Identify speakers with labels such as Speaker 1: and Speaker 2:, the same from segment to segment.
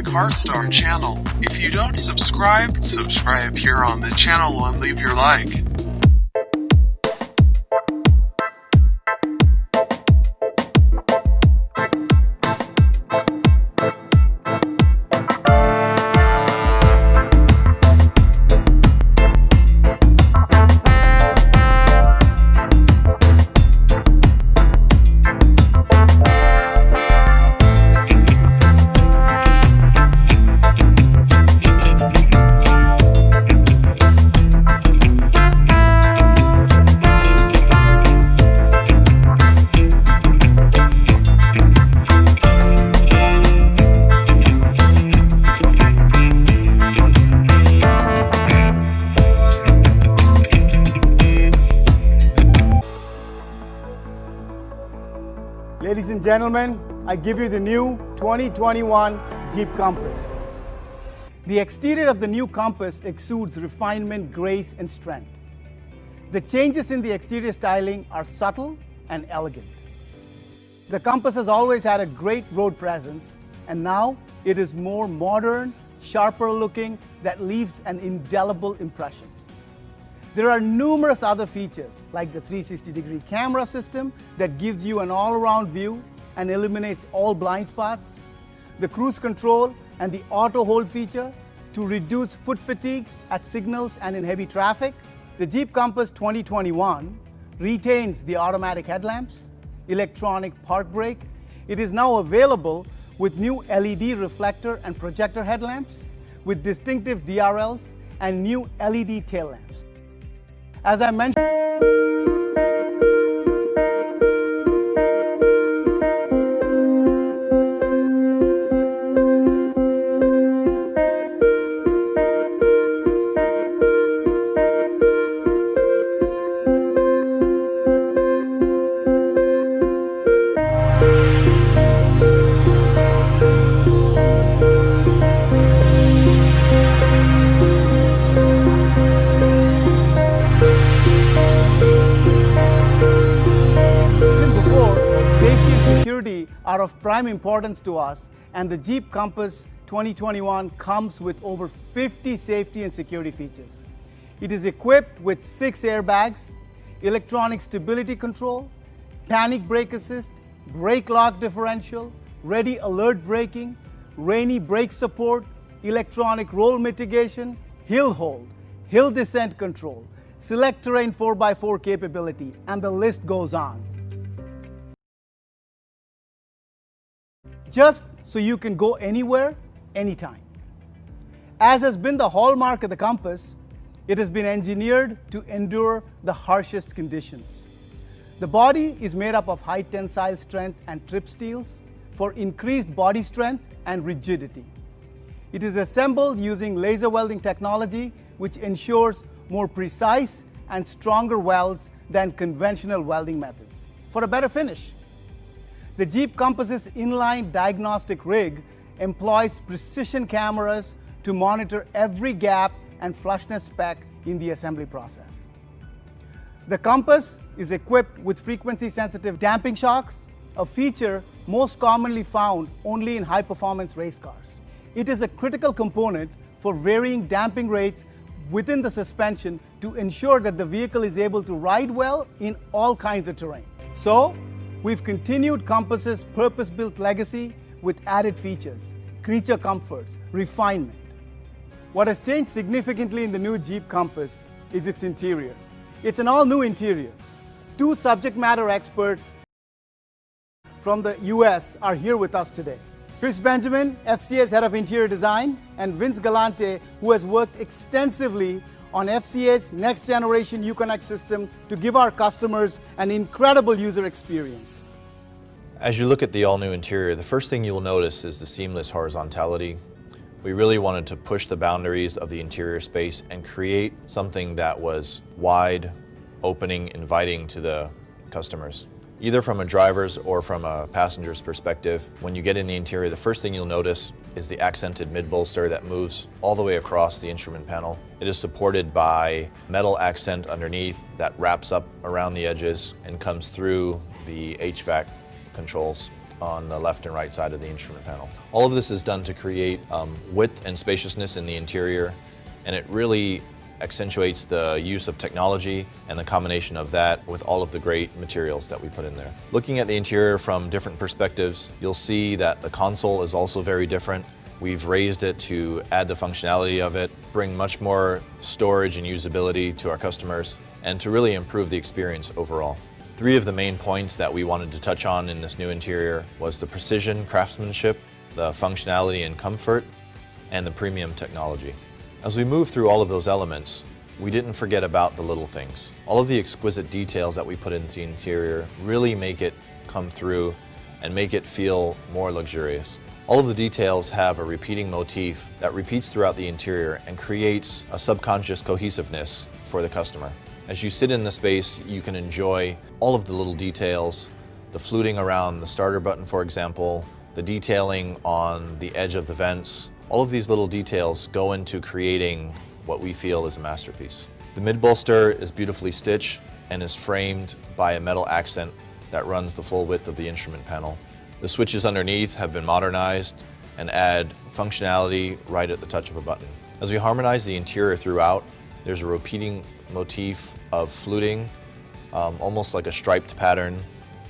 Speaker 1: the Carwstar channel. If you don't subscribe, subscribe here on the channel and leave your like.
Speaker 2: Ladies and gentlemen, I give you the new 2021 Jeep Compass. The exterior of the new Compass exudes refinement, grace, and strength. The changes in the exterior styling are subtle and elegant. The Compass has always had a great road presence, and now it is more modern, sharper looking, that leaves an indelible impression. There are numerous other features like the 360-degree camera system that gives you an all-around view and eliminates all blind spots, the cruise control and the auto hold feature to reduce foot fatigue at signals and in heavy traffic. The Jeep Compass 2021 retains the automatic headlamps, electronic park brake. It is now available with new LED reflector and projector headlamps with distinctive DRLs and new LED tail lamps. As I mentioned, are of prime importance to us, and the Jeep Compass 2021 comes with over 50 safety and security features. It is equipped with 6 airbags, electronic stability control, panic brake assist, brake lock differential, ready alert braking, rainy brake support, electronic roll mitigation, hill hold, hill descent control, select terrain 4x4 capability, and the list goes on. Just so you can go anywhere, anytime. As has been the hallmark of the Compass, it has been engineered to endure the harshest conditions. The body is made up of high tensile strength and trip steels for increased body strength and rigidity. It is assembled using laser welding technology, which ensures more precise and stronger welds than conventional welding methods for a better finish. The Jeep Compass's inline diagnostic rig employs precision cameras to monitor every gap and flushness spec in the assembly process. The Compass is equipped with frequency-sensitive damping shocks, a feature most commonly found only in high-performance race cars. It is a critical component for varying damping rates within the suspension to ensure that the vehicle is able to ride well in all kinds of terrain. So, we've continued Compass's purpose-built legacy with added features, creature comforts, refinement. What has changed significantly in the new Jeep Compass is its interior. It's an all-new interior. 2 subject matter experts from the US are here with us today. Chris Benjamin, FCA's Head of Interior Design, and Vince Galante, who has worked extensively on FCA's next generation Uconnect system to give our customers an incredible user experience.
Speaker 3: As you look at the all-new interior, the first thing you will notice is the seamless horizontality. We really wanted to push the boundaries of the interior space and create something that was wide, opening, inviting to the customers. Either from a driver's or from a passenger's perspective, when you get in the interior, the first thing you'll notice is the accented mid-bolster that moves all the way across the instrument panel. It is supported by metal accent underneath that wraps up around the edges and comes through the HVAC controls. on the left and right side of the instrument panel. All of this is done to create width and spaciousness in the interior, and it really accentuates the use of technology and the combination of that with all of the great materials that we put in there. Looking at the interior from different perspectives, you'll see that the console is also very different. We've raised it to add the functionality of it, bring much more storage and usability to our customers, and to really improve the experience overall. Three of the main points that we wanted to touch on in this new interior was the precision craftsmanship, the functionality and comfort, and the premium technology. As we move through all of those elements, we didn't forget about the little things. All of the exquisite details that we put into the interior really make it come through and make it feel more luxurious. All of the details have a repeating motif that repeats throughout the interior and creates a subconscious cohesiveness for the customer. As you sit in the space, you can enjoy all of the little details, the fluting around the starter button, for example, the detailing on the edge of the vents. All of these little details go into creating what we feel is a masterpiece. The mid-bolster is beautifully stitched and is framed by a metal accent that runs the full width of the instrument panel. The switches underneath have been modernized and add functionality right at the touch of a button. As we harmonize the interior throughout, there's a repeating motif of fluting, almost like a striped pattern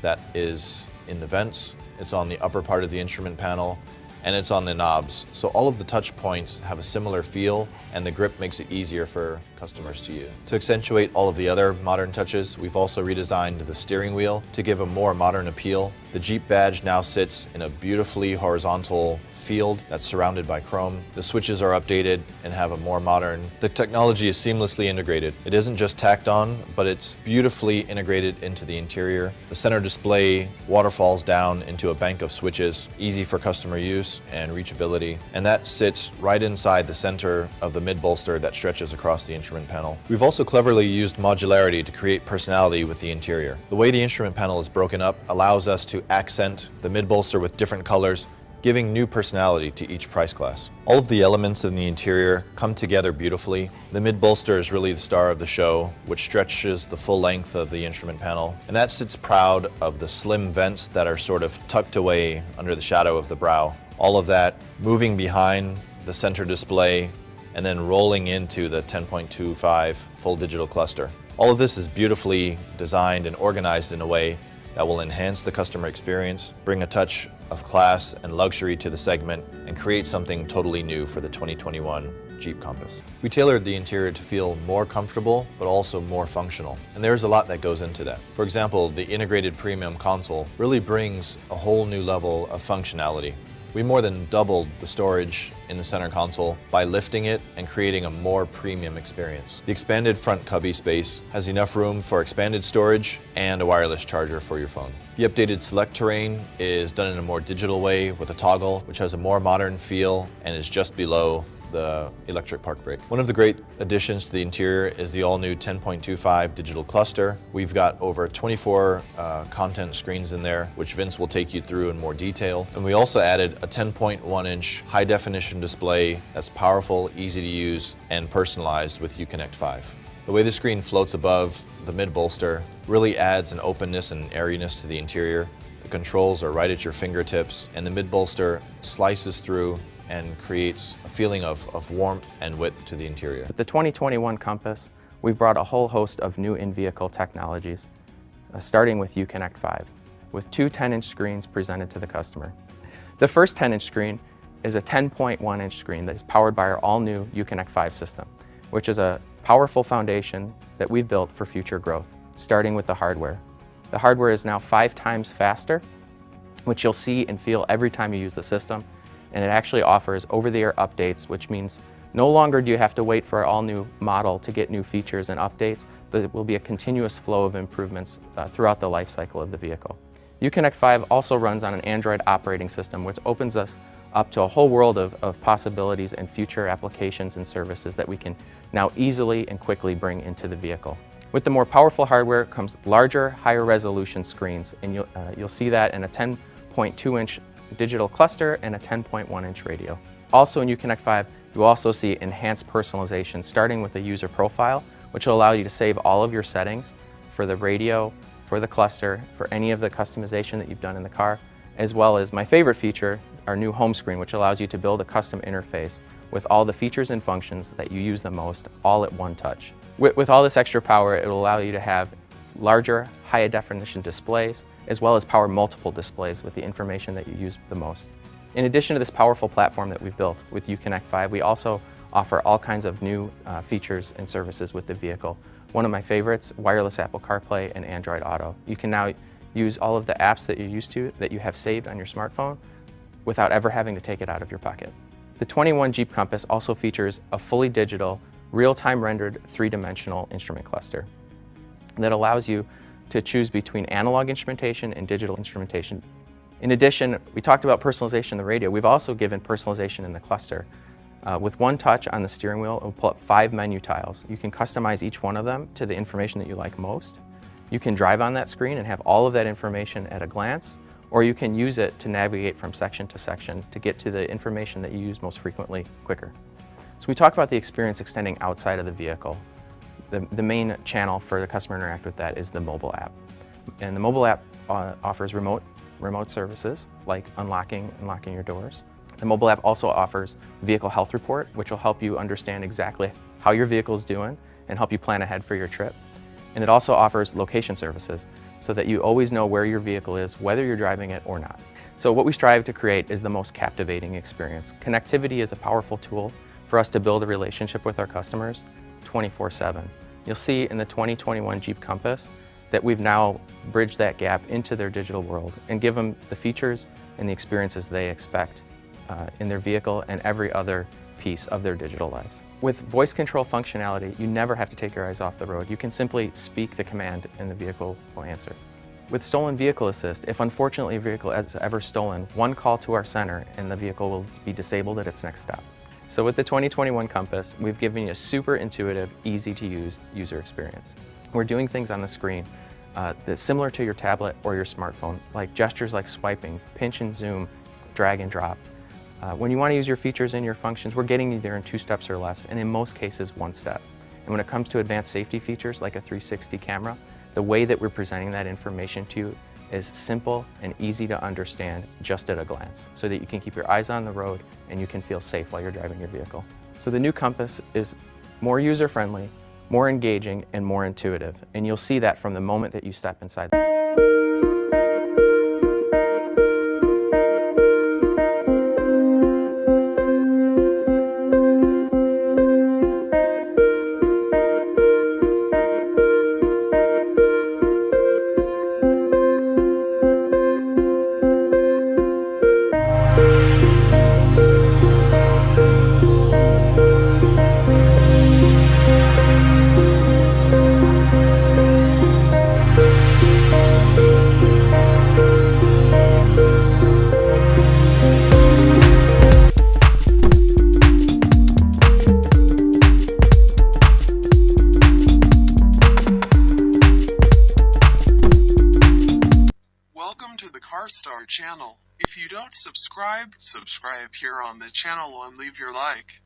Speaker 3: that is in the vents. It's on the upper part of the instrument panel, and it's on the knobs. So all of the touch points have a similar feel, and the grip makes it easier for customers to use. To accentuate all of the other modern touches, we've also redesigned the steering wheel to give a more modern appeal. The Jeep badge now sits in a beautifully horizontal field that's surrounded by chrome. The switches are updated and have a more modern. The technology is seamlessly integrated. It isn't just tacked on, but it's beautifully integrated into the interior. The center display waterfalls down into a bank of switches, easy for customer use and reachability, and that sits right inside the center of the mid-bolster that stretches across the instrument panel. We've also cleverly used modularity to create personality with the interior. The way the instrument panel is broken up allows us to accent the mid-bolster with different colors, giving new personality to each price class. All of the elements in the interior come together beautifully. The mid-bolster is really the star of the show, which stretches the full length of the instrument panel, and that sits proud of the slim vents that are sort of tucked away under the shadow of the brow. All of that moving behind the center display and then rolling into the 10.25 full digital cluster. All of this is beautifully designed and organized in a way that will enhance the customer experience, bring a touch of class and luxury to the segment, and create something totally new for the 2021 Jeep Compass. We tailored the interior to feel more comfortable, but also more functional. And there's a lot that goes into that. For example, the integrated premium console really brings a whole new level of functionality. We more than doubled the storage in the center console by lifting it and creating a more premium experience. The expanded front cubby space has enough room for expanded storage and a wireless charger for your phone. The updated select terrain is done in a more digital way with a toggle, which has a more modern feel and is just below the electric park brake. One of the great additions to the interior is the all-new 10.25 digital cluster. We've got over 24 content screens in there, which Vince will take you through in more detail. And we also added a 10.1-inch high-definition display that's powerful, easy to use, and personalized with Uconnect 5. The way the screen floats above the mid-bolster really adds an openness and airiness to the interior. The controls are right at your fingertips, and the mid-bolster slices through and creates a feeling of warmth and width to the interior.
Speaker 4: With the 2021 Compass, we've brought a whole host of new in-vehicle technologies, starting with Uconnect 5, with two 10-inch screens presented to the customer. The first 10-inch screen is a 10.1-inch screen that is powered by our all-new Uconnect 5 system, which is a powerful foundation that we've built for future growth, starting with the hardware. The hardware is now 5 times faster, which you'll see and feel every time you use the system. And it actually offers over-the-air updates, which means no longer do you have to wait for our all-new model to get new features and updates. There will be a continuous flow of improvements throughout the life cycle of the vehicle. Uconnect 5 also runs on an Android operating system, which opens us up to a whole world of possibilities and future applications and services that we can now easily and quickly bring into the vehicle. With the more powerful hardware comes larger, higher resolution screens, and you'll see that in a 10.2-inch digital cluster and a 10.1-inch radio. Also in Uconnect 5, you also see enhanced personalization, starting with a user profile, which will allow you to save all of your settings for the radio, for the cluster, for any of the customization that you've done in the car. as well as my favorite feature, our new home screen, which allows you to build a custom interface with all the features and functions that you use the most, all at one touch. With all this extra power, it will allow you to have larger, higher definition displays, as well as power multiple displays with the information that you use the most. In addition to this powerful platform that we've built with Uconnect 5, we also offer all kinds of new features and services with the vehicle. One of my favorites, wireless Apple CarPlay and Android Auto. You can now use all of the apps that you're used to, that you have saved on your smartphone, without ever having to take it out of your pocket. The 21 Jeep Compass also features a fully digital, real-time rendered 3-dimensional instrument cluster that allows you to choose between analog instrumentation and digital instrumentation. In addition, we talked about personalization in the radio. We've also given personalization in the cluster. With one touch on the steering wheel, it will pull up 5 menu tiles. You can customize each one of them to the information that you like most. You can drive on that screen and have all of that information at a glance, or you can use it to navigate from section to section to get to the information that you use most frequently quicker. So we talk about the experience extending outside of the vehicle. The main channel for the customer to interact with that is the mobile app. And the mobile app offers remote services like unlocking your doors. The mobile app also offers vehicle health report, which will help you understand exactly how your vehicle is doing and help you plan ahead for your trip. And it also offers location services so that you always know where your vehicle is, whether you're driving it or not. So what we strive to create is the most captivating experience. Connectivity is a powerful tool for us to build a relationship with our customers 24/7. You'll see in the 2021 Jeep Compass that we've now bridged that gap into their digital world and give them the features and the experiences they expect in their vehicle and every other piece of their digital lives. With voice control functionality, you never have to take your eyes off the road. You can simply speak the command and the vehicle will answer. With Stolen Vehicle Assist, if unfortunately a vehicle is ever stolen, one call to our center and the vehicle will be disabled at its next stop. So with the 2021 Compass, we've given you a super intuitive, easy to use user experience. We're doing things on the screen that's similar to your tablet or your smartphone, like gestures like swiping, pinch and zoom, drag and drop. When you want to use your features and your functions, we're getting you there in 2 steps or less, and in most cases, 1 step. And when it comes to advanced safety features like a 360 camera, the way that we're presenting that information to you is simple and easy to understand just at a glance, so that you can keep your eyes on the road and you can feel safe while you're driving your vehicle. So the new Compass is more user-friendly, more engaging, and more intuitive, and you'll see that from the moment that you step inside.
Speaker 1: Welcome to the Carwstar channel. If you don't subscribe here on the channel and leave your like.